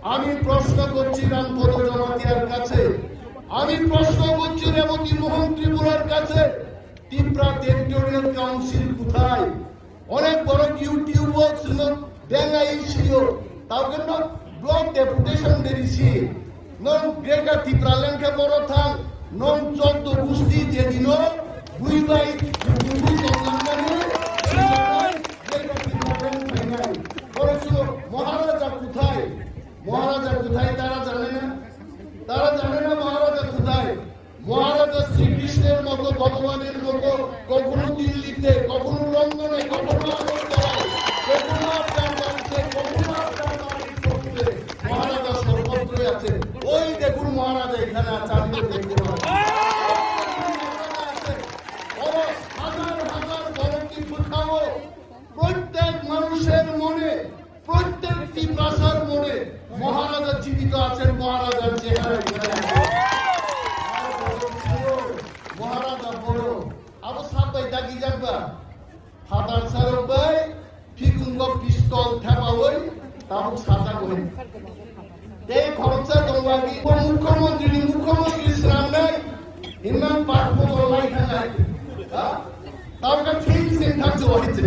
আমি প্রশ্ন করছি রামপদ জমাতিয়ার কাছে, আমি প্রশ্ন করছি রেবতী মোহন ত্রিপুরার কাছে, ত্রিপুরা টেরিটোরিয়াল কাউন্সিল কোথায়? অনেক বড় ইউটিউবার ছিল, বেঙ্গাই ছিল, তাও কেন ব্লক ডেপুটেশন দিয়েছি নন গ্রেটার ত্রিপুরা ল্যান্ডকে বড় থাক নন 14 গুষ্টি যেদিন বুঝবাই বুঝি কল্যাণকারী মহারাজা কোথায়? মহারাজা কোথায় তারা জানে না, তারা জানে না মহারাজা কোথায়। মহারাজা শ্রীকৃষ্ণের মতো ভগবানের মতো কখনো দিল্লিতে, কখনো লন্ডনে, কখনো আগরতলায়, কখনো আপনার বাড়িতে, কখনো আপনার বাড়ির পক্ষে মহারাজা সর্বত্রই আছে। ওই দেখুন মহারাজা এখানে আছে, আমিও দেখতে পাবো। হাজার হাজার বড় কিছু খাবো প্রত্যেক মানুষের মনে, প্রত্যেকটি ভাষার মনে মহারাজা জীবিত আছেন। মহারাজার চেহারা মহারাজা বড় আরো সাবাই দাগি যাবা ফাদার সারবাই ঠিকুঙ্গ পিস্তল থাবা ওই তাও সাজা কই এই খরচা দলবাগি মুখ্যমন্ত্রী ইসলাম নাই ইমাম পাঠ বলাই খায় তাও কা ঠিক সিন থাকছে হইছে।